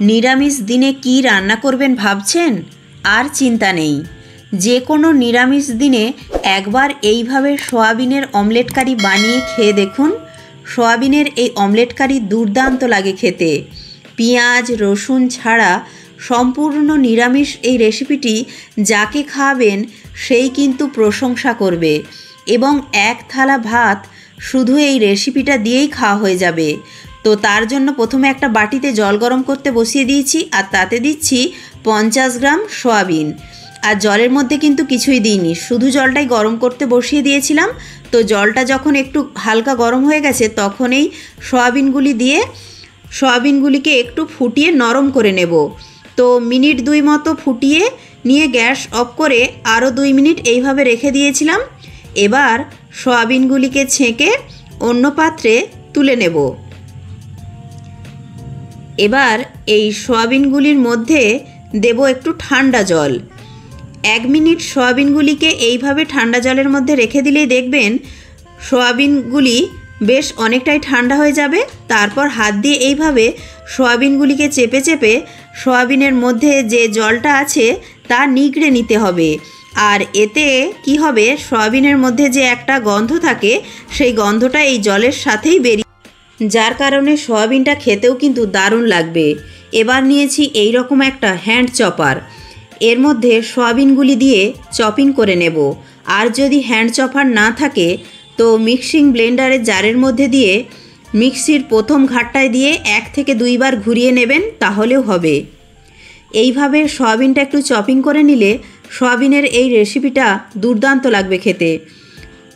নিরামিষ দিনে কি রান্না করবেন ভাবছেন? আর চিন্তা নেই, যে কোনো নিরামিষ দিনে একবার এইভাবে সয়াবিনের অমলেট কারি বানিয়ে খেয়ে দেখুন। সয়াবিনের এই অমলেট কারি দুর্দান্ত লাগে খেতে। পেঁয়াজ রসুন ছাড়া সম্পূর্ণ নিরামিষ এই রেসিপিটি যাকে খাওয়াবেন সেই কিন্তু প্রশংসা করবে এবং এক থালা ভাত শুধু এই রেসিপিটা দিয়েই খাওয়া হয়ে যাবে। তো তার জন্য প্রথমে একটা বাটিতে জল গরম করতে বসিয়ে দিয়েছি আর তাতে দিচ্ছি 50 গ্রাম সয়াবিন। আর জলের মধ্যে কিন্তু কিছুই দিইনি, শুধু জলটাই গরম করতে বসিয়ে দিয়েছিলাম। তো জলটা যখন একটু হালকা গরম হয়ে গেছে তখন এই সয়াবিনগুলি দিয়ে সয়াবিনগুলিকে একটু ফুটিয়ে নরম করে নেব। তো মিনিট 2 মতো ফুটিয়ে নিয়ে গ্যাস অফ করে আরও 2 মিনিট এইভাবে রেখে দিয়েছিলাম। এবার সয়াবিনগুলিকে ছেঁকে অন্য পাত্রে তুলে নেব। এবার এই সয়াবিনগুলির মধ্যে দেব একটু ঠান্ডা জল। 1 মিনিট সয়াবিনগুলিকে এইভাবে ঠান্ডা জলের মধ্যে রেখে দিলেই দেখবেন সয়াবিনগুলি বেশ অনেকটাই ঠান্ডা হয়ে যাবে। তারপর হাত দিয়ে এইভাবে সয়াবিনগুলিকে চেপে চেপে সয়াবিনের মধ্যে যে জলটা আছে তা নিগড়ে নিতে হবে। আর এতে কি হবে, সয়াবিনের মধ্যে যে একটা গন্ধ থাকে সেই গন্ধটা এই জলের সাথেই বেরিয়ে, যার কারণে সয়াবিনটা খেতেও কিন্তু দারুণ লাগবে। এবার নিয়েছি এই রকম একটা হ্যান্ড চপার, এর মধ্যে সয়াবিনগুলি দিয়ে চপিং করে নেব। আর যদি হ্যান্ড চপার না থাকে তো মিক্সিং ব্লেন্ডারের জারের মধ্যে দিয়ে মিক্সির প্রথম ঘাটটায় দিয়ে 1 থেকে 2 বার ঘুরিয়ে নেবেন, তাহলেও হবে। এইভাবে সয়াবিনটা একটু চপিং করে নিলে সয়াবিনের এই রেসিপিটা দুর্দান্ত লাগবে খেতে।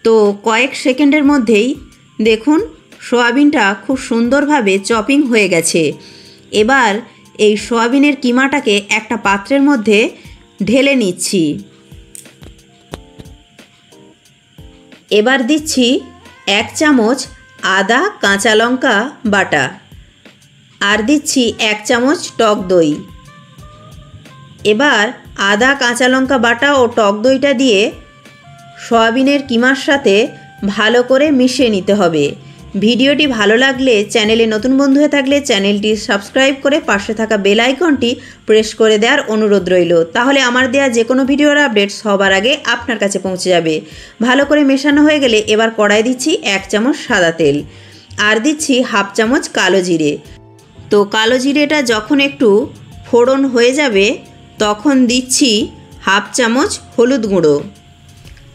তো কয়েক সেকেন্ডের মধ্যেই দেখুন সয়াবিনটা খুব সুন্দরভাবে চপিং হয়ে গেছে। এবার এই সয়াবিনের কিমাটাকে একটা পাত্রের মধ্যে ঢেলে নিচ্ছি। এবার দিচ্ছি 1 চামচ আদা কাঁচা লঙ্কা বাটা, আর দিচ্ছি 1 চামচ টক দই। এবার আদা কাঁচা লঙ্কা বাটা ও টক দইটা দিয়ে সয়াবিনের কিমার সাথে ভালো করে মিশিয়ে নিতে হবে। ভিডিওটি ভালো লাগলে, চ্যানেলে নতুন বন্ধু হয়ে থাকলে চ্যানেলটি সাবস্ক্রাইব করে পাশে থাকা বেল আইকনটি প্রেস করে দেওয়ার অনুরোধ রইল। তাহলে আমার দেওয়া যে কোনো ভিডিওর আপডেট সবার আগে আপনার কাছে পৌঁছে যাবে। ভালো করে মেশানো হয়ে গেলে এবার কড়াই দিচ্ছি 1 চামচ সাদা তেল, আর দিচ্ছি 1/2 চামচ কালো জিরে। তো কালো জিরেটা যখন একটু ফোড়ন হয়ে যাবে তখন দিচ্ছি 1/2 চামচ হলুদ গুঁড়ো,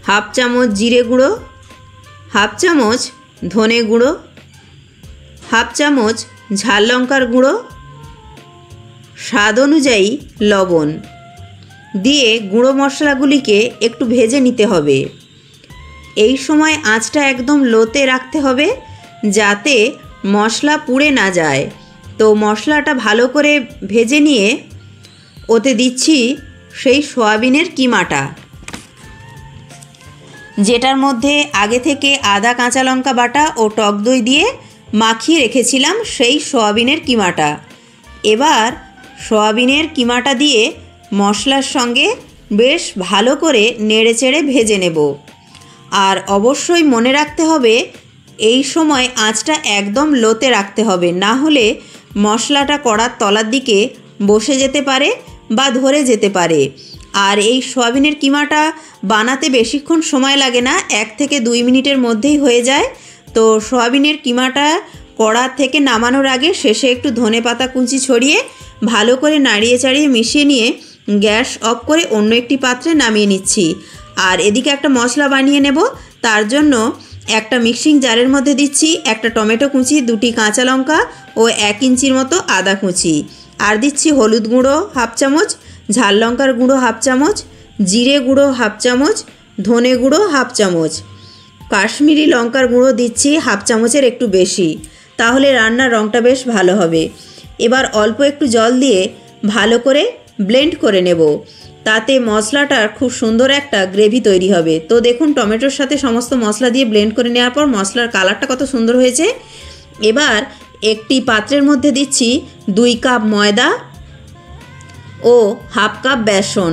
1/2 চামচ জিরে গুঁড়ো, 1/2 চামচ ধনে গুঁড়ো, 1/2 চামচ ঝাল লঙ্কার গুঁড়ো, স্বাদ অনুযায়ী লবণ দিয়ে গুঁড়ো মশলাগুলিকে একটু ভেজে নিতে হবে। এই সময় আঁচটা একদম লোতে রাখতে হবে যাতে মশলা পুড়ে না যায়। তো মশলাটা ভালো করে ভেজে নিয়ে ওতে দিচ্ছি সেই সয়াবিনের কিমাটা, যেটার মধ্যে আগে থেকে আদা কাঁচা লঙ্কা বাটা ও টক দই দিয়ে মাখিয়ে রেখেছিলাম সেই সয়াবিনের কিমাটা। এবার সয়াবিনের কিমাটা দিয়ে মশলার সঙ্গে বেশ ভালো করে নেড়েচেড়ে ভেজে নেব। আর অবশ্যই মনে রাখতে হবে এই সময় আঁচটা একদম লোতে রাখতে হবে, না হলে মশলাটা কড়ার তলার দিকে বসে যেতে পারে বা ধরে যেতে পারে। আর এই সয়াবিনের কিমাটা বানাতে বেশিক্ষণ সময় লাগে না, 1 থেকে 2 মিনিটের মধ্যেই হয়ে যায়। তো সয়াবিনের কিমাটা কড়া থেকে নামানোর আগে শেষে একটু ধনেপাতা কুচি ছড়িয়ে ভালো করে নাড়িয়ে চাড়িয়ে মিশিয়ে নিয়ে গ্যাস অফ করে অন্য একটি পাত্রে নামিয়ে নিচ্ছি। আর এদিকে একটা মশলা বানিয়ে নেব। তার জন্য একটা মিক্সিং জারের মধ্যে দিচ্ছি একটা টমেটো কুচি, 2টি কাঁচা লঙ্কা ও 1 ইঞ্চির মতো আদা কুচি, আর দিচ্ছি হলুদ গুঁড়ো 1/2 চামচ, ঝাল লঙ্কার গুঁড়ো 1/2 চামচ, জিরে গুঁড়ো 1/2 চামচ, ধনে গুঁড়ো 1/2 চামচ, কাশ্মীরি লঙ্কার গুঁড়ো দিচ্ছি 1/2 চামচের একটু বেশি, তাহলে রান্নার রঙটা বেশ ভালো হবে। এবার অল্প একটু জল দিয়ে ভালো করে ব্লেন্ড করে নেব, তাতে মশলাটার খুব সুন্দর একটা গ্রেভি তৈরি হবে। তো দেখুন টমেটোর সাথে সমস্ত মশলা দিয়ে ব্লেন্ড করে নেওয়ার পর মশলার কালারটা কত সুন্দর হয়েছে। এবার একটি পাত্রের মধ্যে দিচ্ছি 2 কাপ ময়দা ও 1/2 কাপ বেসন,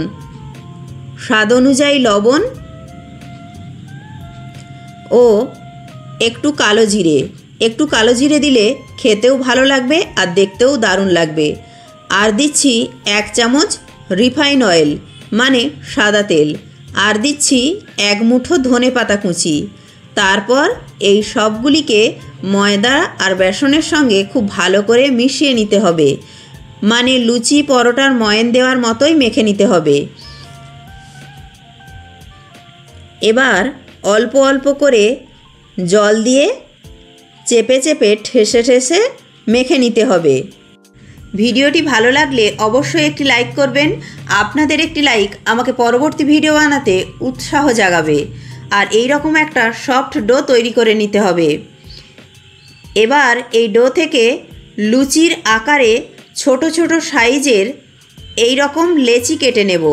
স্বাদ অনুযায়ী লবণ ও একটু কালো জিরে। একটু কালো জিরে দিলে খেতেও ভালো লাগবে আর দেখতেও দারুণ লাগবে। আর দিচ্ছি 1 চামচ রিফাইন অয়েল মানে সাদা তেল, আর দিচ্ছি 1 মুঠো ধনেপাতা কুচি। তারপর এই সবগুলিকে ময়দা আর বেসনের সঙ্গে খুব ভালো করে মিশিয়ে নিতে হবে, মানে লুচি পরোটার ময়ান দেওয়ার মতোই মেখে নিতে হবে। এবার অল্প অল্প করে জল দিয়ে চেপে চেপে ঠেসে ঠেসে মেখে নিতে হবে। ভিডিওটি ভালো লাগলে অবশ্যই একটি লাইক করবেন। আপনাদের একটি লাইক আমাকে পরবর্তী ভিডিও বানাতে উৎসাহ জাগাবে। আর এই রকম একটা সফট ডো তৈরি করে নিতে হবে। এবার এই ডো থেকে লুচির আকারে ছোট ছোট সাইজের এই রকম লেচি কেটে নেব।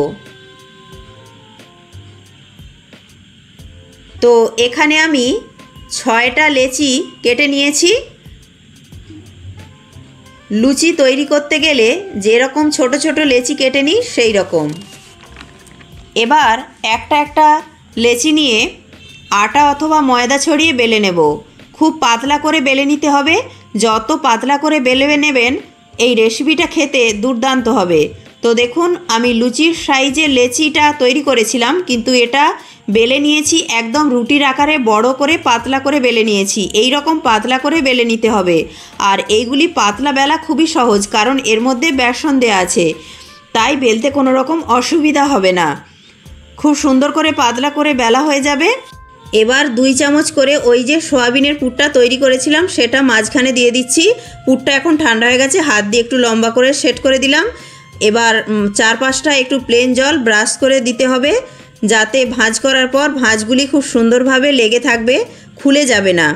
তো এখানে আমি 6টা লেচি কেটে নিয়েছি। লুচি তৈরি করতে গেলে যেরকম ছোট ছোট লেচি কেটে নিই সেই রকম। এবার একটা একটা লেচি নিয়ে আটা অথবা ময়দা ছড়িয়ে বেলে নেব। খুব পাতলা করে বেলে নিতে হবে। যত পাতলা করে বেলে নেবেন এই রেসিপিটা খেতে দুর্দান্ত হবে। তো দেখুন আমি লুচির সাইজের লেচিটা তৈরি করেছিলাম, কিন্তু এটা বেলে নিয়েছি একদম রুটির আকারে বড় করে পাতলা করে বেলে নিয়েছি। এই রকম পাতলা করে বেলে নিতে হবে। আর এইগুলি পাতলা বেলা খুবই সহজ, কারণ এর মধ্যে বেসন দেওয়া আছে, তাই বেলতে কোনো রকম অসুবিধা হবে না। খুব সুন্দর করে পাতলা করে বেলা হয়ে যাবে। এবার 2 চামচ করে ওই যে সয়াবিনের পুরটা তৈরি করেছিলাম সেটা মাঝখানে দিয়ে দিচ্ছি। পুরটা এখন ঠান্ডা হয়ে গেছে, হাত দিয়ে একটু লম্বা করে সেট করে দিলাম। এবার 4-5টা একটু প্লেন জল ব্রাশ করে দিতে হবে, যাতে ভাঁজ করার পর ভাঁজগুলি খুব সুন্দরভাবে লেগে থাকবে, খুলে যাবে না।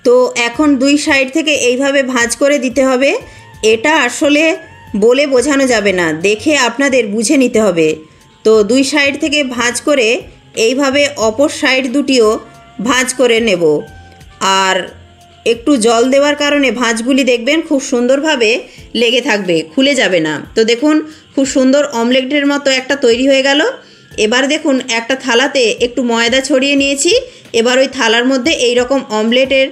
তো এখন 2 সাইড থেকে এইভাবে ভাঁজ করে দিতে হবে। এটা আসলে বলে বোঝানো যাবে না, দেখে আপনাদের বুঝে নিতে হবে। তো 2 সাইড থেকে ভাঁজ করে এইভাবে অপর সাইড দুটিও ভাঁজ করে নেব। আর একটু জল দেওয়ার কারণে ভাঁজগুলি দেখবেন খুব সুন্দরভাবে লেগে থাকবে, খুলে যাবে না। তো দেখুন খুব সুন্দর অমলেটের মতো একটা তৈরি হয়ে গেল। এবার দেখুন একটা থালাতে একটু ময়দা ছড়িয়ে নিয়েছি। এবার ওই থালার মধ্যে এই রকম অমলেটের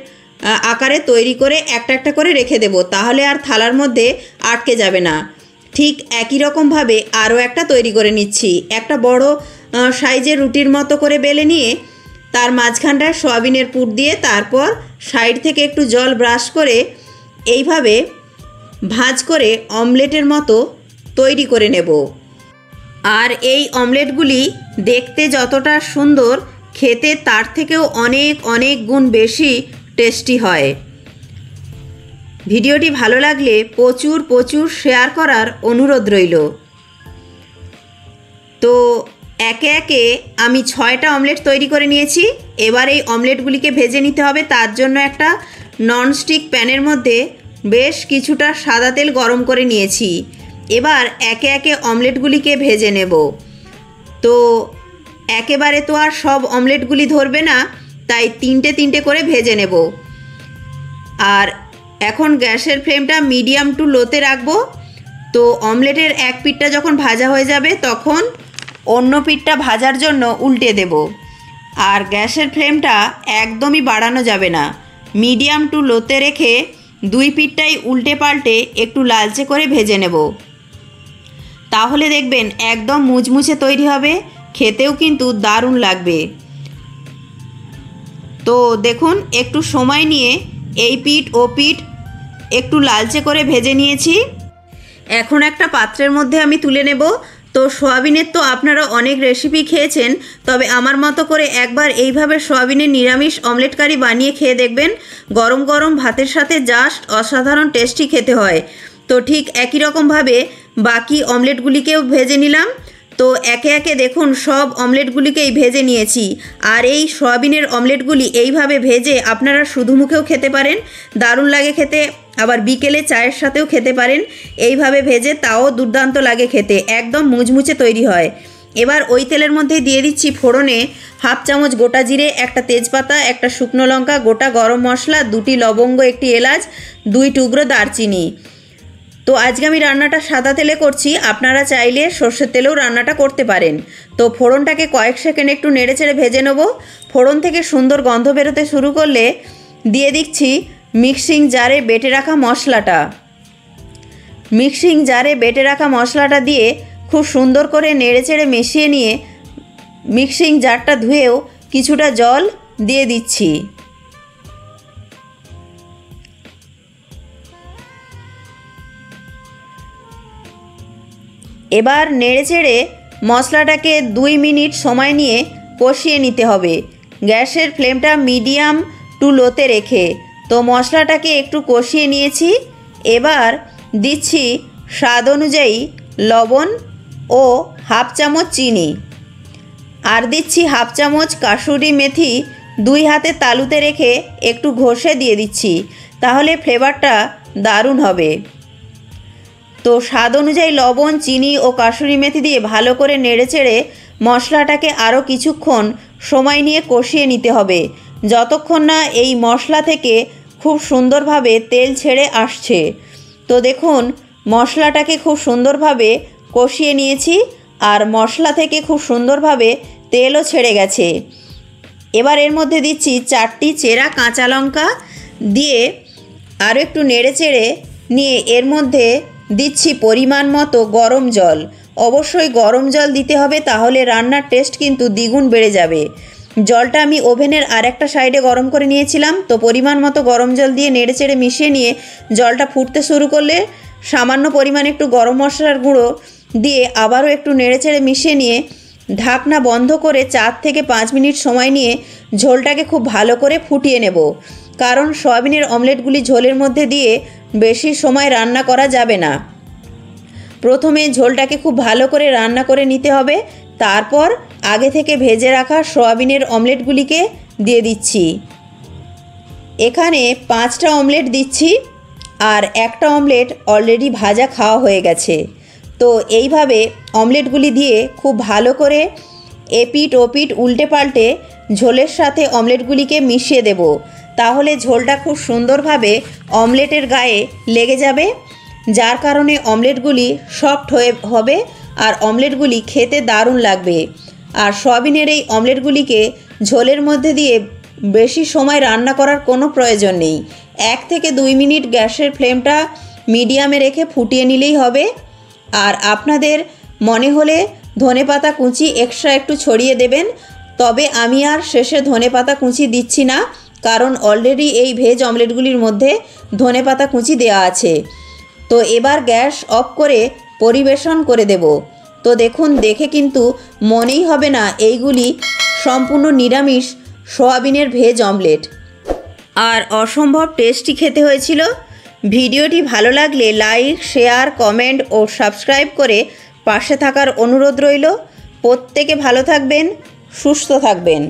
আকারে তৈরি করে একটা একটা করে রেখে দেব, তাহলে আর থালার মধ্যে আটকে যাবে না। ঠিক একই রকমভাবে আরও একটা তৈরি করে নিচ্ছি। একটা বড় সাইজের রুটির মতো করে বেলে নিয়ে তার মাঝখানটায় সয়াবিনের পুর দিয়ে তারপর সাইড থেকে একটু জল ব্রাশ করে এইভাবে ভাঁজ করে অমলেটের মতো তৈরি করে নেব। আর এই অমলেটগুলি দেখতে যতটা সুন্দর, খেতে তার থেকেও অনেক অনেক গুণ বেশি টেস্টি হয়। ভিডিওটি ভালো লাগলে প্রচুর প্রচুর শেয়ার করার অনুরোধ রইল। তো একে একে আমি 6টা অমলেট তৈরি করে নিয়েছি। এবার এই অমলেটগুলিকে ভেজে নিতে হবে। তার জন্য একটা ননস্টিক প্যানের মধ্যে বেশ কিছুটা সাদা তেল গরম করে নিয়েছি। এবার একে একে অমলেটগুলিকে ভেজে নেব। তো একেবারে তো আর সব অমলেটগুলি ধরবে না, তাই 3টে করে ভেজে নেব। আর এখন গ্যাসের ফ্লেমটা মিডিয়াম টু লোতে রাখবো। তো অমলেটের এক পিঠটা যখন ভাজা হয়ে যাবে তখন অন্য পিঠটা ভাজার জন্য উল্টে দেব। আর গ্যাসের ফ্লেমটা একদমই বাড়ানো যাবে না, মিডিয়াম টু লোতে রেখে 2 পিঠটাই উল্টে পাল্টে একটু লালচে করে ভেজে নেব। তাহলে দেখবেন একদম মুচমুচে তৈরি হবে, খেতেও কিন্তু দারুণ লাগবে। তো দেখুন একটু সময় নিয়ে এই পিঠ ও পিঠ একটু লালচে করে ভেজে নিয়েছি। এখন একটা পাত্রের মধ্যে আমি তুলে নেব। তো সয়াবিনের তো আপনারা অনেক রেসিপি খেয়েছেন, তবে আমার মতো করে একবার এইভাবে সয়াবিনের নিরামিষ অমলেট কারি বানিয়ে খেয়ে দেখবেন। গরম গরম ভাতের সাথে জাস্ট অসাধারণ টেস্টি খেতে হয়। তো ঠিক একই রকমভাবে বাকি অমলেটগুলিকেও ভেজে নিলাম। তো একে একে দেখুন সব অমলেটগুলিকেই ভেজে নিয়েছি। আর এই সয়াবিনের অমলেটগুলি এইভাবে ভেজে আপনারা শুধু মুখেও খেতে পারেন, দারুণ লাগে খেতে। আবার বিকেলে চায়ের সাথেও খেতে পারেন এইভাবে ভেজে, তাও দুর্দান্ত লাগে খেতে, একদম মুচমুচে তৈরি হয়। এবার ওই তেলের মধ্যে দিয়ে দিচ্ছি ফোড়নে 1/2 চামচ গোটা জিরে, একটা তেজপাতা, একটা শুকনো লঙ্কা, গোটা গরম মশলা, 2টি লবঙ্গ, একটি এলাচ, 2 টুকরো দারচিনি। তো আজকে আমি রান্নাটা সাদা তেলে করছি, আপনারা চাইলে সর্ষের তেলেও রান্নাটা করতে পারেন। তো ফোড়নটাকে কয়েক সেকেন্ড একটু নেড়েচেড়ে ভেজে নেব। ফোড়ন থেকে সুন্দর গন্ধ বেরোতে শুরু করলে দিয়ে দিচ্ছি মিক্সিং জারে বেটে রাখা মশলাটা। মিক্সিং জারে বেটে রাখা মশলাটা দিয়ে খুব সুন্দর করে নেড়েচেড়ে মিশিয়ে নিয়ে মিক্সিং জারটা ধুয়েও কিছুটা জল দিয়ে দিচ্ছি। এবার নেড়েচেড়ে মশলাটাকে 2 মিনিট সময় নিয়ে কষিয়ে নিতে হবে, গ্যাসের ফ্লেমটা মিডিয়াম টু লোতে রেখে। তো মশলাটাকে একটু কষিয়ে নিয়েছি। এবার দিচ্ছি স্বাদ অনুযায়ী লবণ ও হাফ চামচ চিনি, আর দিচ্ছি হাফ চামচ কাসুরি মেথি 2 হাতে তালুতে রেখে একটু ঘষে দিয়ে দিচ্ছি, তাহলে ফ্লেভারটা দারুণ হবে। তো স্বাদ অনুযায়ী লবণ, চিনি ও কাসুরি মেথি দিয়ে ভালো করে নেড়েচেড়ে মশলাটাকে আরও কিছুক্ষণ সময় নিয়ে কষিয়ে নিতে হবে, যতক্ষণ না এই মশলা থেকে খুব সুন্দরভাবে তেল ছেড়ে আসছে। তো দেখুন মশলাটাকে খুব সুন্দরভাবে কষিয়ে নিয়েছি আর মশলা থেকে খুব সুন্দরভাবে তেলও ছেড়ে গেছে। এবার এর মধ্যে দিচ্ছি 4টি চেরা কাঁচা লঙ্কা দিয়ে আরও একটু নেড়েচেড়ে নিয়ে এর মধ্যে দিচ্ছি পরিমাণ মতো গরম জল। অবশ্যই গরম জল দিতে হবে, তাহলে রান্নার টেস্ট কিন্তু দ্বিগুণ বেড়ে যাবে। জলটা আমি ওভেনের আরেকটা সাইডে গরম করে নিয়েছিলাম। তো পরিমাণ মতো গরম জল দিয়ে নেড়েচেড়ে মিশিয়ে নিয়ে জলটা ফুটতে শুরু করলে সামান্য পরিমাণে একটু গরম মশলার গুঁড়ো দিয়ে আবারও একটু নেড়েচেড়ে মিশিয়ে নিয়ে ঢাকনা বন্ধ করে 4 থেকে 5 মিনিট সময় নিয়ে ঝোলটাকে খুব ভালো করে ফুটিয়ে নেব, কারণ সয়াবিনের অমলেটগুলি ঝোলের মধ্যে দিয়ে বেশি সময় রান্না করা যাবে না। প্রথমে ঝোলটাকে খুব ভালো করে রান্না করে নিতে হবে, তারপর আগে থেকে ভেজে রাখা সয়াবিনের অমলেটগুলিকে দিয়ে দিচ্ছি। এখানে 5টা অমলেট দিচ্ছি আর একটা অমলেট অলরেডি ভাজা খাওয়া হয়ে গেছে। তো এইভাবে অমলেটগুলি দিয়ে খুব ভালো করে এপিট ওপিট উল্টে পাল্টে ঝোলের সাথে অমলেটগুলিকে মিশিয়ে দেব, তাহলে ঝোলটা খুব সুন্দরভাবে অমলেটের গায়ে লেগে যাবে, যার কারণে অমলেটগুলি সফট হবে আর অমলেটগুলি খেতে দারুণ লাগবে। আর সয়াবিনের এই অমলেটগুলিকে ঝোলের মধ্যে দিয়ে বেশি সময় রান্না করার কোনো প্রয়োজন নেই। 1 থেকে 2 মিনিট গ্যাসের ফ্লেমটা মিডিয়ামে রেখে ফুটিয়ে নিলেই হবে। আর আপনাদের মনে হলে ধনেপাতা কুচি এক্সট্রা একটু ছড়িয়ে দেবেন, তবে আমি আর শেষে ধনেপাতা কুচি দিচ্ছি না, কারণ অলরেডি এই ভেজ অমলেটগুলির মধ্যে ধনেপাতা কুচি দেওয়া আছে। তো এবার গ্যাস অফ করে পরিবেশন করে দেব। তো দেখুন, দেখে কিন্তু মনেই হবে না এইগুলি সম্পূর্ণ নিরামিষ সয়াবিনের ভেজ অমলেট, আর অসম্ভব টেস্টি খেতে হয়েছিল। ভিডিওটি ভালো লাগলে লাইক, শেয়ার, কমেন্ট ও সাবস্ক্রাইব করে পাশে থাকার অনুরোধ রইল। প্রত্যেকে ভালো থাকবেন, সুস্থ থাকবেন।